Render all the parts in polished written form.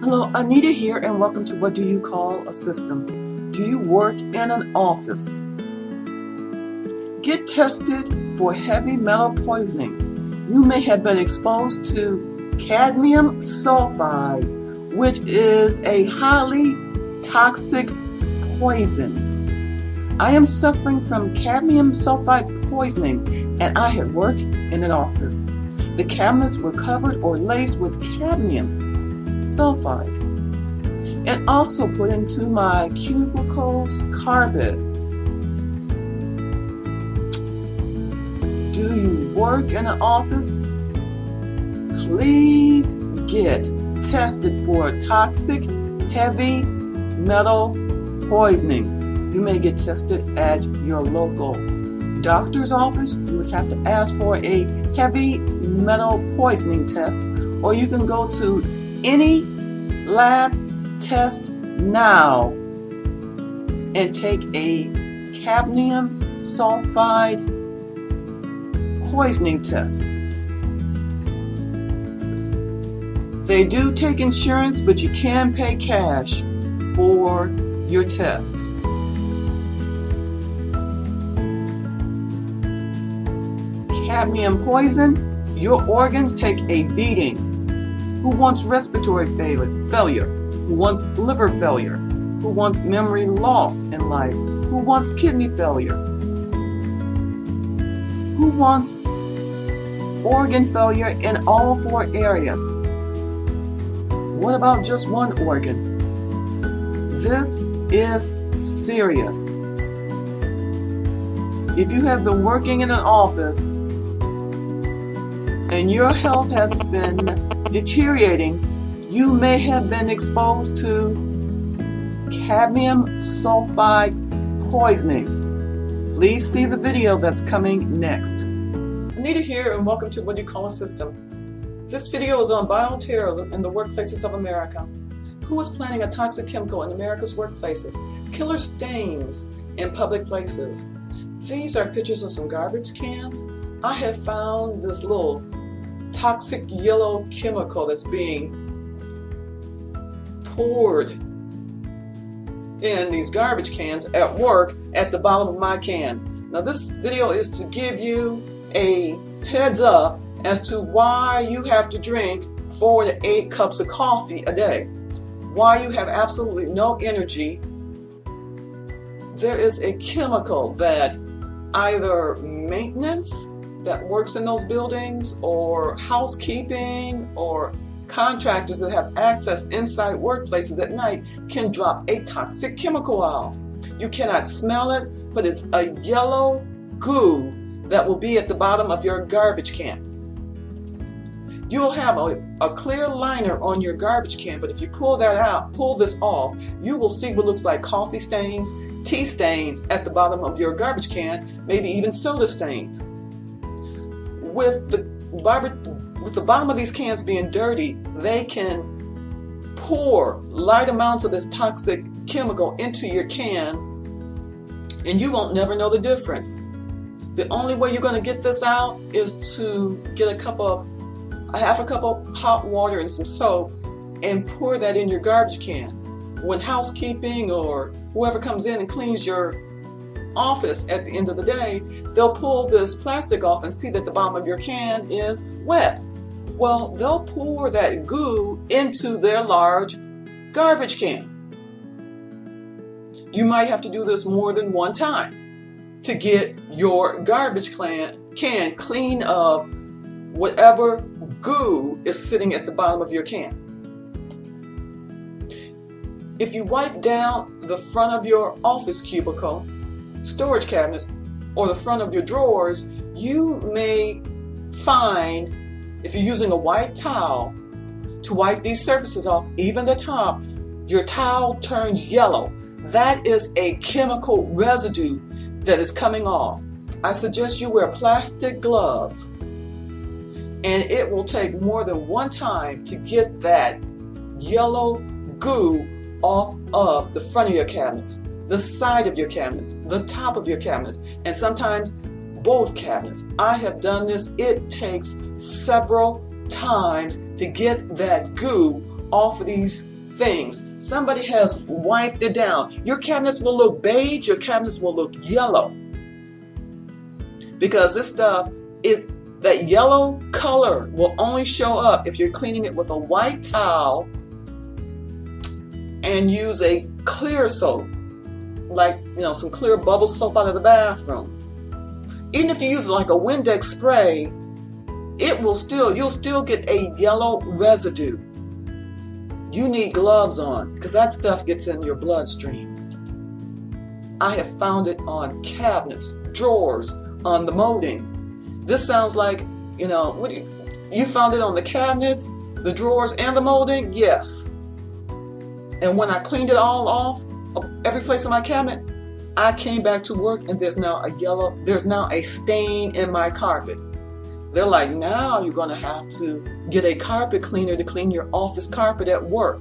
Hello, Anita here, and welcome to What Do You Call a System? Do you work in an office? Get tested for heavy metal poisoning. You may have been exposed to cadmium sulfide, which is a highly toxic poison. I am suffering from cadmium sulfide poisoning, and I had worked in an office. The cabinets were covered or laced with cadmium sulfide, and also put into my cubicles carpet. Do you work in an office? Please get tested for toxic heavy metal poisoning. You may get tested at your local doctor's office. You would have to ask for a heavy metal poisoning test, or you can go to any lab test now and take a cadmium sulfide poisoning test. They do take insurance, but you can pay cash for your test. Cadmium poison, your organs take a beating. Who wants respiratory failure? Who wants liver failure? Who wants memory loss in life? Who wants kidney failure? Who wants organ failure in all 4 areas? What about just one organ? This is serious. If you have been working in an office and your health has been deteriorating, you may have been exposed to cadmium sulfide poisoning. Please see the video that's coming next. Anita here, and welcome to What Do You Call a System? This video is on bioterrorism in the workplaces of America. Who is planting a toxic chemical in America's workplaces? Killer stains in public places. These are pictures of some garbage cans. I have found this little toxic yellow chemical that's being poured in these garbage cans at work at the bottom of my can. Now this video is to give you a heads up as to why you have to drink 4 to 8 cups of coffee a day. Why you have absolutely no energy. There is a chemical that either maintenance that works in those buildings, or housekeeping, or contractors that have access inside workplaces at night can drop a toxic chemical off. You cannot smell it, but it's a yellow goo that will be at the bottom of your garbage can. You'll have a clear liner on your garbage can, but if you pull this off, you will see what looks like coffee stains, tea stains at the bottom of your garbage can, maybe even soda stains. With the bottom of these cans being dirty, they can pour light amounts of this toxic chemical into your can, and you won't never know the difference. The only way you're going to get this out is to get a half a cup of hot water and some soap and pour that in your garbage can. When housekeeping or whoever comes in and cleans your office at the end of the day, they'll pull this plastic off and see that the bottom of your can is wet. Well, they'll pour that goo into their large garbage can. You might have to do this more than one time to get your garbage can clean of whatever goo is sitting at the bottom of your can. If you wipe down the front of your office cubicle, storage cabinets, or the front of your drawers, you may find, if you're using a white towel to wipe these surfaces off, even the top, your towel turns yellow. That is a chemical residue that is coming off. I suggest you wear plastic gloves, and it will take more than one time to get that yellow goo off of the front of your cabinets, the side of your cabinets, the top of your cabinets, and sometimes both cabinets. I have done this. It takes several times to get that goo off of these things. Somebody has wiped it down. Your cabinets will look beige, your cabinets will look yellow. Because this stuff, that yellow color will only show up if you're cleaning it with a white towel and use a clear soap, like some clear bubble soap out of the bathroom. Even if you use like a Windex spray, you'll still get a yellow residue. You need gloves on because that stuff gets in your bloodstream. I have found it on cabinets, drawers, on the molding. This sounds like, you found it on the cabinets, the drawers, and the molding? Yes. And when I cleaned it all off of every place in my cabinet, I came back to work and there's now a stain in my carpet. They're like, now you're going to have to get a carpet cleaner to clean your office carpet at work.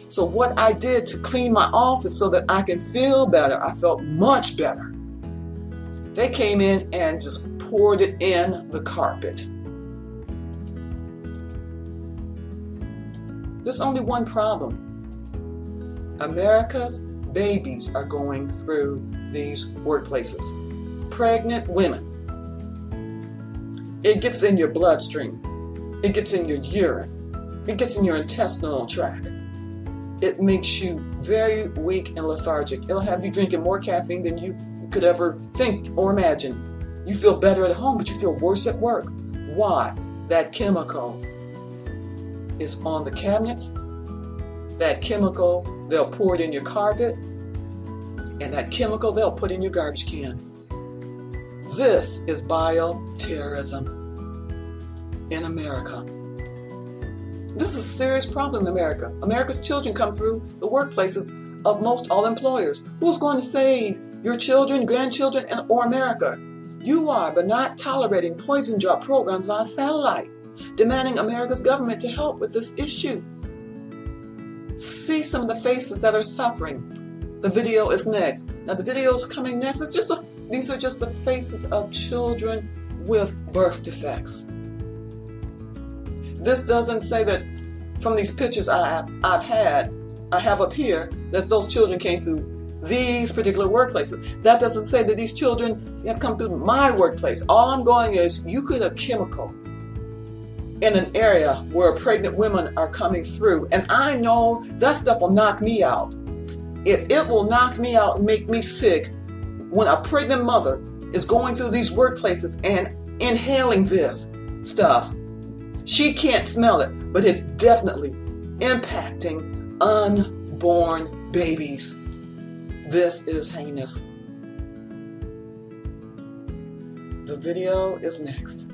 So what I did to clean my office so that I can feel better, I felt much better. They came in and just poured it in the carpet. There's only one problem. America's babies are going through these workplaces. Pregnant women. It gets in your bloodstream. It gets in your urine. It gets in your intestinal tract. It makes you very weak and lethargic. It'll have you drinking more caffeine than you could ever think or imagine. You feel better at home, but you feel worse at work. Why? That chemical is on the cabinets. That chemical, they'll pour it in your carpet. And that chemical, they'll put in your garbage can. This is bioterrorism in America. This is a serious problem in America. America's children come through the workplaces of most all employers. Who's going to save your children, grandchildren, or America? You are, but not tolerating poison drop programs via satellite, demanding America's government to help with this issue. See some of the faces that are suffering. The video is next. Now the video is coming next. These are just the faces of children with birth defects. This doesn't say that from these pictures I have up here, that those children came through these particular workplaces. That doesn't say that these children have come through my workplace. All I'm going is, you could have chemical in an area where pregnant women are coming through. And I know that stuff will knock me out. It will knock me out and make me sick when a pregnant mother is going through these workplaces and inhaling this stuff. She can't smell it, but it's definitely impacting unborn babies. This is heinous. The video is next.